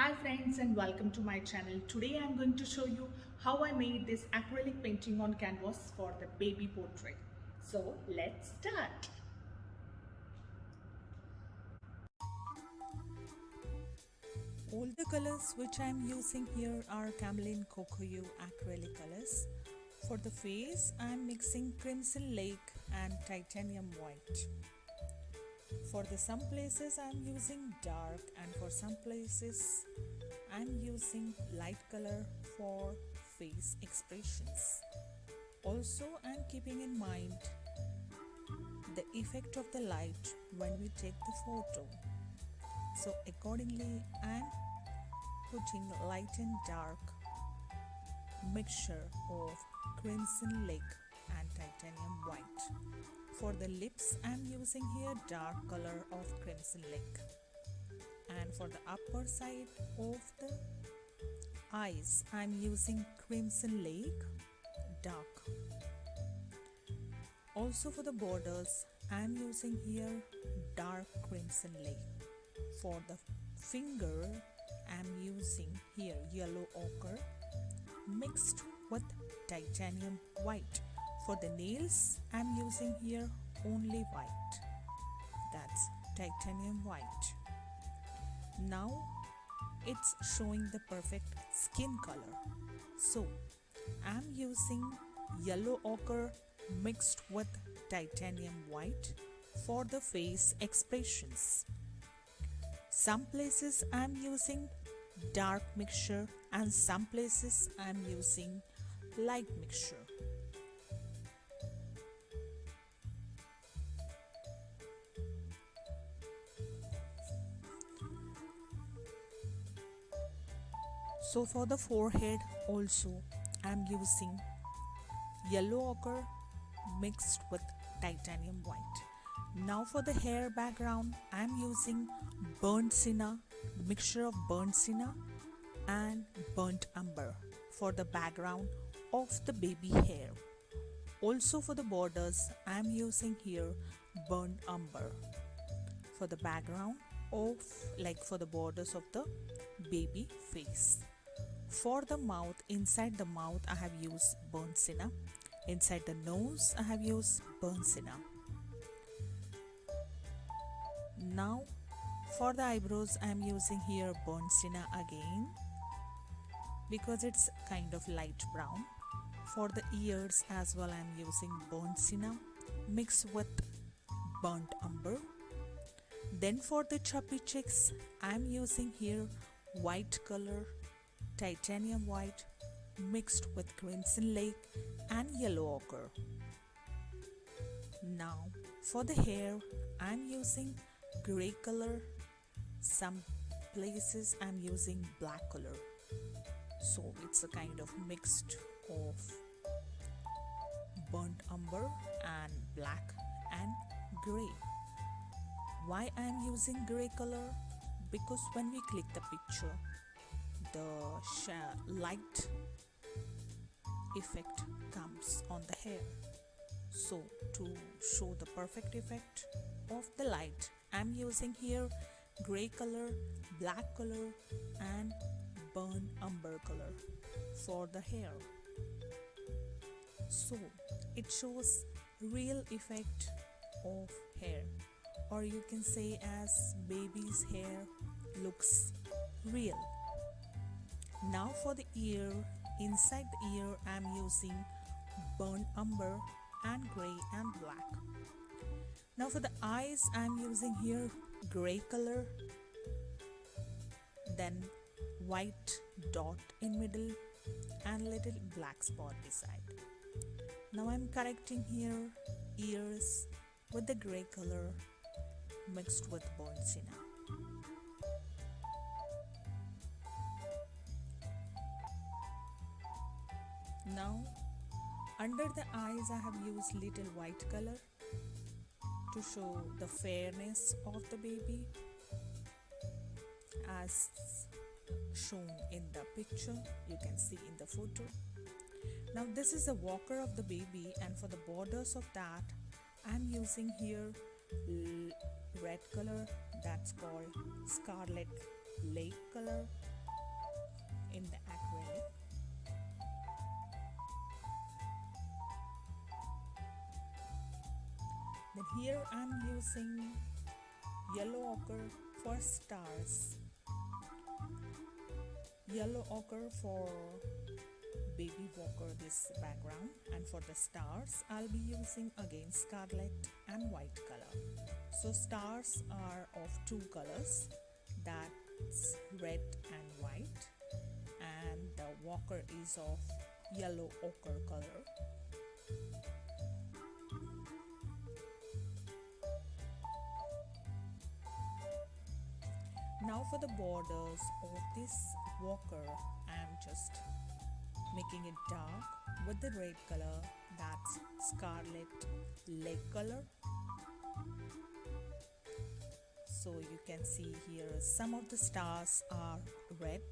Hi friends and welcome to my channel. Today I am going to show you how I made this acrylic painting on canvas for the baby portrait. So let's start. All the colors which I am using here are Camlin Kokuyo acrylic colors. For the face I am mixing Crimson Lake and Titanium White. For the some places I am using dark, and for some places I am using light color for face expressions. Also I am keeping in mind the effect of the light when we take the photo. So accordingly I am putting light and dark mixture of Crimson Lake and Titanium White. For the lips I am using here dark color of Crimson Lake, and for the upper side of the eyes I am using Crimson Lake dark. Also for the borders I am using here dark Crimson Lake. For the finger I am using here yellow ochre mixed with titanium white. For the nails I am using here only white, that's titanium white. Now it's showing the perfect skin color, so I am using yellow ochre mixed with titanium white for the face expressions. Some places I am using dark mixture and some places I am using light mixture. So for the forehead also I am using yellow ochre mixed with titanium white. Now for the hair background I am using burnt sienna, mixture of burnt sienna and burnt umber for the background of the baby hair. Also for the borders I am using here burnt umber for the background of, like for the borders of the baby face. For the mouth, inside the mouth I have used burnt sienna. Inside the nose I have used burnt sienna. Now for the eyebrows I am using here burnt sienna again because it's kind of light brown. For the ears as well I am using burnt sienna mixed with burnt umber. Then for the chubby cheeks I am using here white color, titanium white mixed with Crimson Lake and yellow ochre. Now for the hair I am using grey color, some places I am using black color. So it's a kind of mixed of burnt umber and black and grey. Why I am using grey color? Because when we click the picture the light effect comes on the hair. So to show the perfect effect of the light I'm using here grey color, black color and burnt umber color for the hair. So it shows real effect of hair, or you can say as baby's hair looks real. Now for the ear, inside the ear I am using burnt umber and grey and black. Now for the eyes I am using here grey color, then white dot in middle and little black spot beside. Now I am correcting here ears with the grey color mixed with burnt sienna. Now under the eyes I have used little white color to show the fairness of the baby as shown in the picture, you can see in the photo. Now this is the walker of the baby, and for the borders of that I am using here red color, that's called Scarlet Lake color, in the acrylic. Then here I'm using yellow ochre for stars, yellow ochre for baby walker, this background, and for the stars I'll be using again scarlet and white color. So stars are of two colors, that's red and white, and the walker is of yellow ochre color. Now for the borders of this walker, I'm just making it dark with the red color, that's scarlet leg color. So you can see here some of the stars are red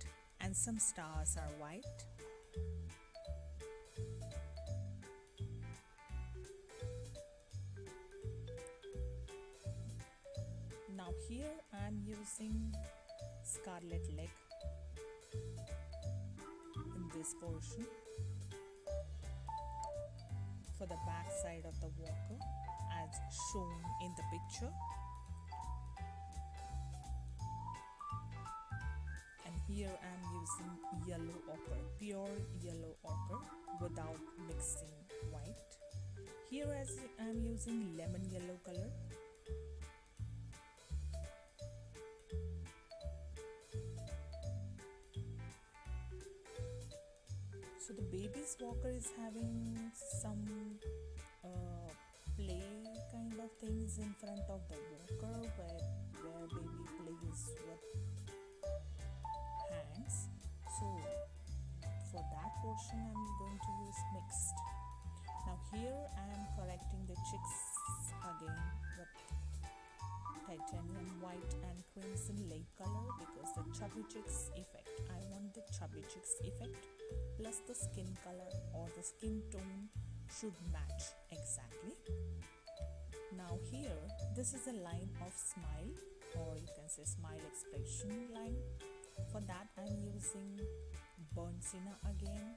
and some stars are white. Now here I'm using scarlet leg in this portion for the back side of the walker as shown in the picture. And here I'm using yellow ochre, pure yellow ochre without mixing white. Here as I'm using lemon yellow color. So the baby's walker is having some play kind of things in front of the walker where baby plays with hands. So for that portion I'm going to use mixed. Now here I am correcting the chicks again with titanium white and crimson lake color because the chubby chicks effect, I want the chubby chicks effect plus the skin color or the skin tone should match exactly. Now here this is a line of smile, or you can say smile expression line. For that I'm using burnt sienna again.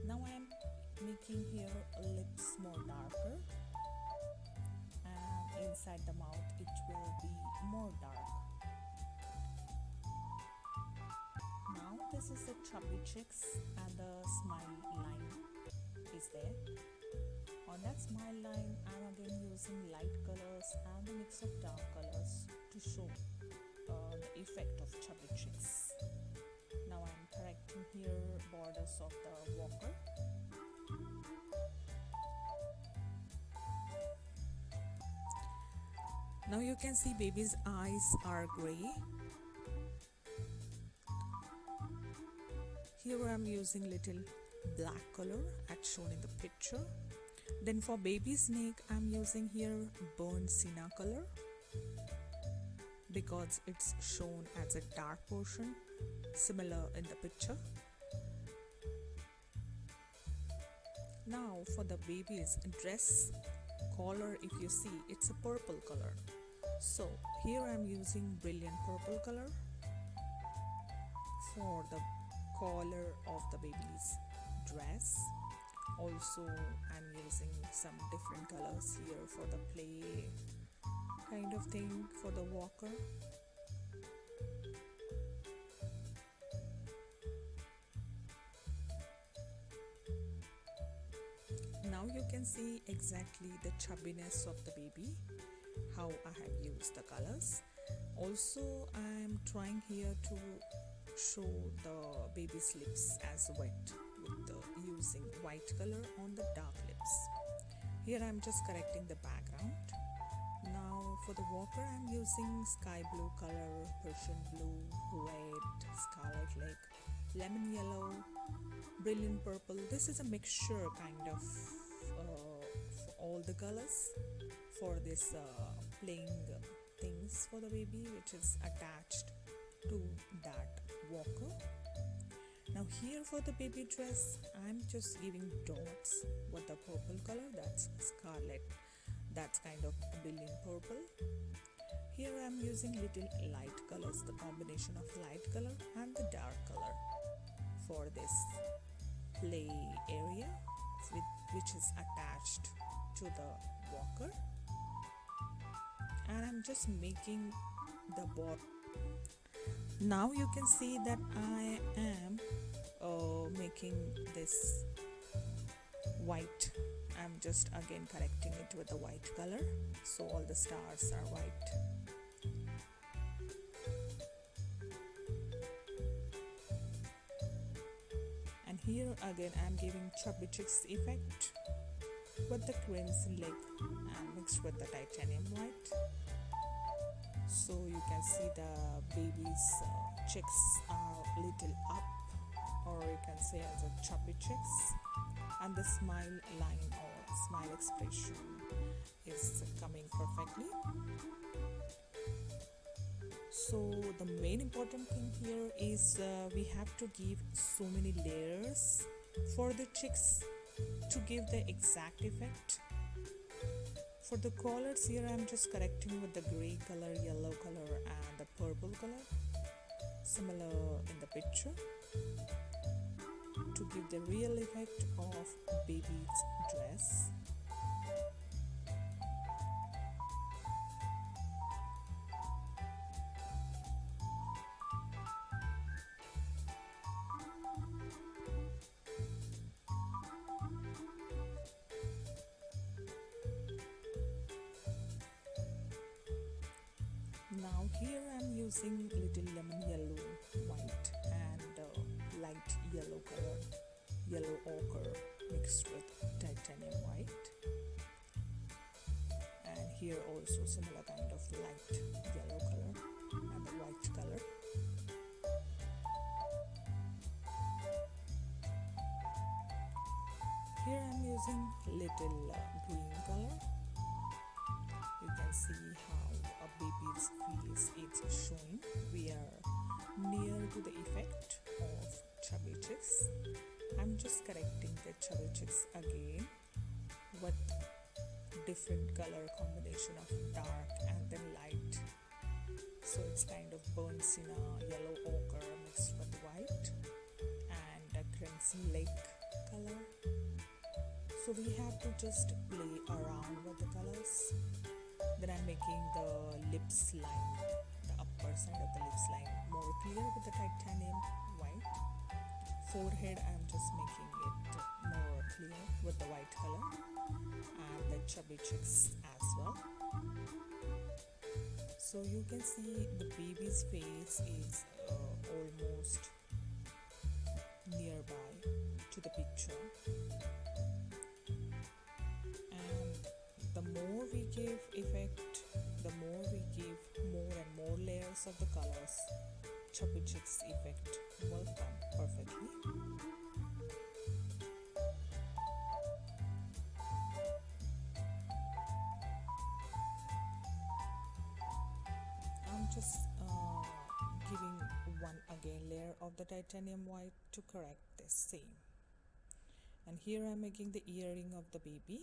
Now I am making here lips more darker, and inside the mouth it will be more dark. Now this is the chubby cheeks and the smile line is there. On that smile line I'm again using light colors and a mix of dark colors to show the effect of chubby cheeks. Now I'm correcting here borders of the walker. Now you can see baby's eyes are gray. Here I am using little black color as shown in the picture. Then for baby's neck I am using here burnt sienna color because it's shown as a dark portion similar in the picture. Now for the baby's dress collar, if you see it's a purple color, so here I am using brilliant purple color for the collar of the baby's dress. Also I'm using some different colors here for the play kind of thing for the walker. Now you can see exactly the chubbiness of the baby, how I have used the colors. Also I am trying here to show the baby's lips as wet with using white color on the dark lips. Here I am just correcting the background. Now for the walker I am using sky blue color, Prussian blue, red, scarlet lake, lemon yellow, brilliant purple. This is a mixture kind of all the colors for this playing things for the baby which is attached to that walker. Now here for the baby dress I'm just giving dots with the purple color, that's scarlet, that's kind of brilliant purple. Here I am using little light colors, the combination of light color and the dark color for this play area which is attached to the walker. And I'm just making the board. Now you can see that I am making this white. I'm just again correcting it with the white color, so all the stars are white. And here again I'm giving chubby chicks effect with the crimson lake and mixed with the titanium white. So you can see the baby's chicks are little up, or you can say as a chubby chicks, and the smile line or smile expression is coming perfectly. So the main important thing here is we have to give so many layers for the chicks to give the exact effect. For the collars here I'm just correcting with the gray color, yellow color and the purple color, similar in the picture, to give the real effect of baby's dress. Now here I'm using little lemon yellow, white and light yellow color, yellow ochre mixed with titanium white, and here also similar kind of light yellow color and the white color. Here I'm using little green color. You can see how a baby's face is showing. We are near to the effect of chubby chicks. I'm just correcting the chubby chicks again with different color combination of dark and then light. So it's kind of burnt sienna, yellow ochre mixed with white and a crimson lake color. So we have to just play around with the colors. Then I'm making the lips line, the upper side of the lips line more clear with the titanium white. Forehead I'm just making it more clear with the white color, and the chubby chicks as well. So you can see the baby's face is almost nearby to the picture. The more we give effect, the more we give more and more layers of the colors, chubby chicks effect will come perfectly. I'm just giving one again layer of the titanium white to correct this same. And here I'm making the earring of the baby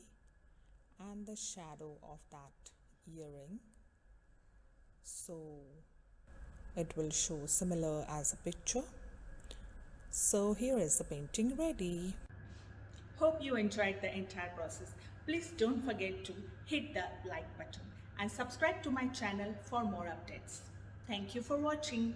and the shadow of that earring, so it will show similar as a picture. So here is the painting ready. Hope you enjoyed the entire process. Please don't forget to hit the like button and subscribe to my channel for more updates. Thank you for watching.